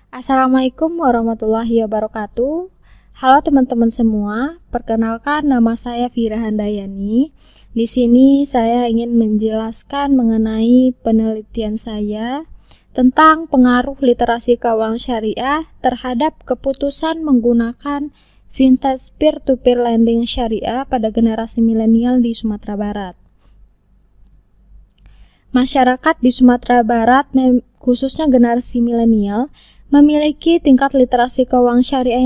Assalamualaikum warahmatullahi wabarakatuh. Halo teman-teman semua, perkenalkan nama saya Fira Handayani. Di sini saya ingin menjelaskan mengenai penelitian saya tentang pengaruh literasi keuangan syariah terhadap keputusan menggunakan vintage peer-to-peer lending syariah pada generasi milenial di Sumatera Barat. Masyarakat di Sumatera Barat, khususnya generasi milenial, memiliki tingkat literasi keuangan syariah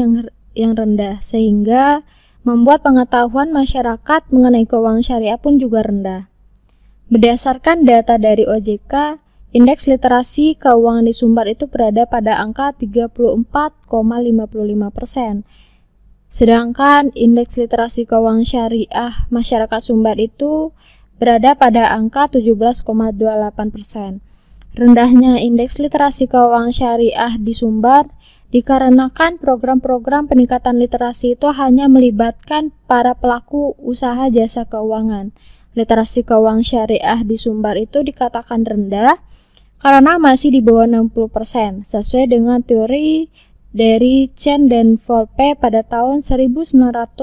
yang rendah, sehingga membuat pengetahuan masyarakat mengenai keuangan syariah pun juga rendah. Berdasarkan data dari OJK, indeks literasi keuangan di Sumbar itu berada pada angka 34,55%. Sedangkan indeks literasi keuangan syariah masyarakat Sumbar itu berada pada angka 17,28%. Rendahnya indeks literasi keuangan syariah di Sumbar dikarenakan program-program peningkatan literasi itu hanya melibatkan para pelaku usaha jasa keuangan. Literasi keuangan syariah di Sumbar itu dikatakan rendah karena masih di bawah 60%, sesuai dengan teori dari Chen dan Volpe pada tahun 1998.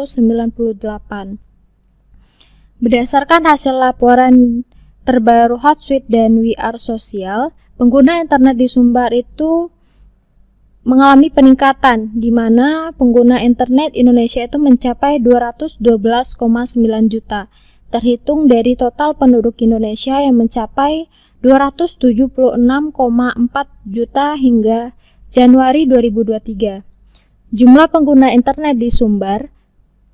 Berdasarkan hasil laporan terbaru Hotsuite dan We Are Social, pengguna internet di Sumbar itu mengalami peningkatan, di mana pengguna internet Indonesia itu mencapai 212,9 juta, terhitung dari total penduduk Indonesia yang mencapai 276,4 juta hingga Januari 2023. Jumlah pengguna internet di Sumbar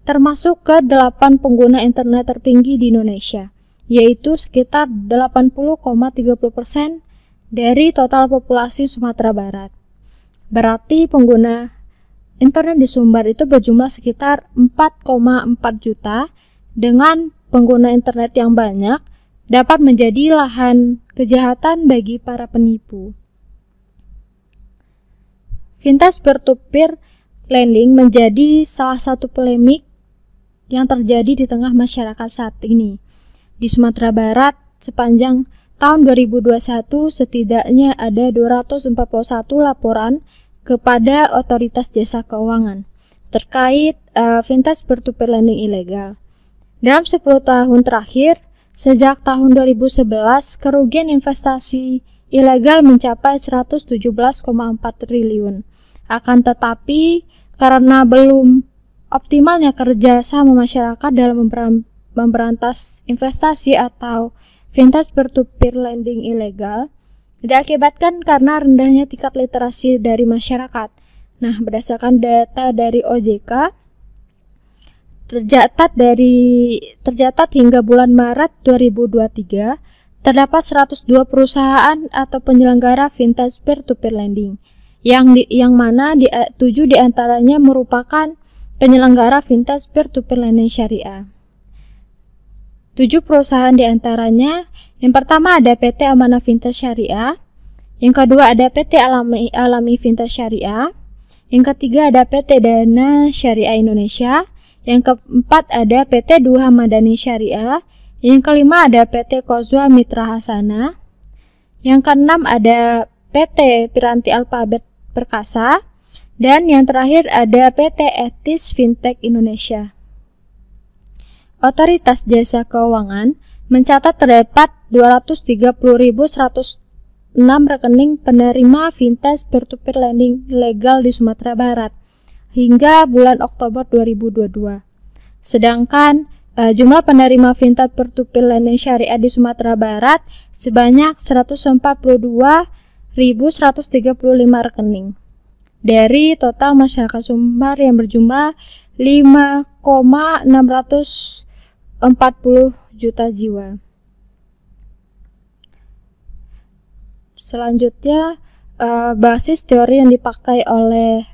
termasuk ke 8 pengguna internet tertinggi di Indonesia, yaitu sekitar 80,30% dari total populasi Sumatera Barat. Berarti pengguna internet di Sumbar itu berjumlah sekitar 4,4 juta. Dengan pengguna internet yang banyak dapat menjadi lahan kejahatan bagi para penipu. Vintage peer-to-peer lending menjadi salah satu polemik yang terjadi di tengah masyarakat saat ini. Di Sumatera Barat, sepanjang tahun 2021 setidaknya ada 241 laporan kepada otoritas jasa keuangan terkait vintage peer-to-peer lending ilegal. Dalam 10 tahun terakhir, sejak tahun 2011, kerugian investasi ilegal mencapai 117,4 triliun. Akan tetapi, karena belum optimalnya kerja sama masyarakat dalam memberantas investasi atau vintage peer-to-peer lending ilegal, diakibatkan karena rendahnya tingkat literasi dari masyarakat. Nah, berdasarkan data dari OJK, tercatat hingga bulan Maret 2023, terdapat 102 perusahaan atau penyelenggara vintage peer-to-peer lending, yang mana 7 diantaranya merupakan penyelenggara vintage peer-to-peer lending syariah. 7 perusahaan diantaranya, yang pertama ada PT Amanah Vintage Syariah, yang kedua ada PT Alami Vintage Syariah, yang ketiga ada PT Dana Syariah Indonesia, yang keempat ada PT Duha Madani Syariah, yang kelima ada PT Kozwa Mitra Hasana, yang keenam ada PT Piranti Alfabet Perkasa, dan yang terakhir ada PT Etis Fintech Indonesia. Otoritas Jasa Keuangan mencatat terdapat 230.106 rekening penerima vintage peer-to-peer lending legal di Sumatera Barat hingga bulan Oktober 2022. Sedangkan jumlah penerima vintage peer-to-peer lending syariah di Sumatera Barat sebanyak 142.135 rekening. Dari total masyarakat Sumbar yang berjumlah 5,640 juta jiwa. Selanjutnya, basis teori yang dipakai oleh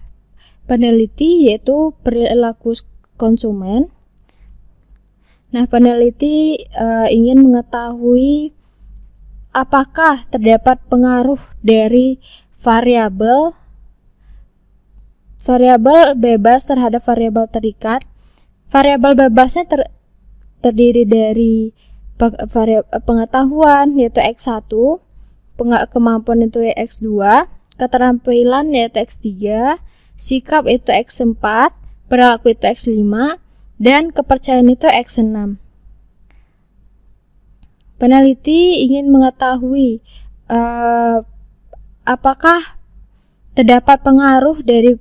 peneliti yaitu perilaku konsumen. Nah, peneliti ingin mengetahui apakah terdapat pengaruh dari variabel bebas terhadap variabel terikat. Variabel bebasnya terdiri dari pengetahuan yaitu X1, kemampuan itu X2, keterampilan yaitu X3, sikap itu X4, perilaku itu X5, dan kepercayaan itu X6. Peneliti ingin mengetahui apakah terdapat pengaruh dari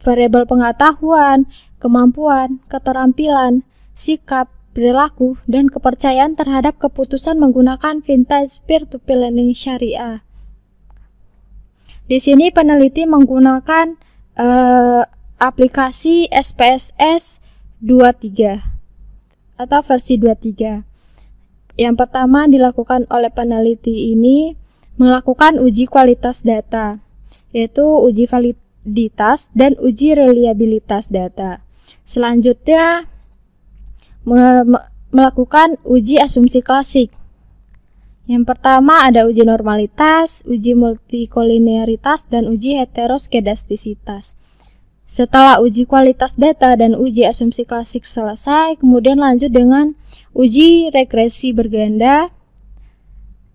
variabel pengetahuan, kemampuan, keterampilan, sikap, perilaku, dan kepercayaan terhadap keputusan menggunakan vintage peer-to-peer lending syariah. Di sini peneliti menggunakan aplikasi SPSS 23 atau versi 23. Yang pertama dilakukan oleh peneliti ini melakukan uji kualitas data, yaitu uji validitas dan uji reliabilitas data. Selanjutnya melakukan uji asumsi klasik. Yang pertama ada uji normalitas, uji multikolinearitas, dan uji heteroskedastisitas. Setelah uji kualitas data dan uji asumsi klasik selesai, kemudian lanjut dengan uji regresi berganda.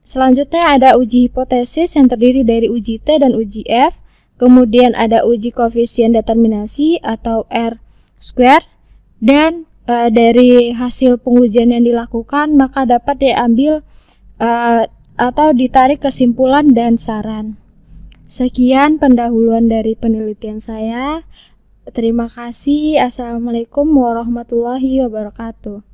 Selanjutnya ada uji hipotesis yang terdiri dari uji T dan uji F. Kemudian ada uji koefisien determinasi atau R-square, dan dari hasil pengujian yang dilakukan maka dapat diambil atau ditarik kesimpulan dan saran. Sekian pendahuluan dari penelitian saya. Terima kasih. Assalamualaikum warahmatullahi wabarakatuh.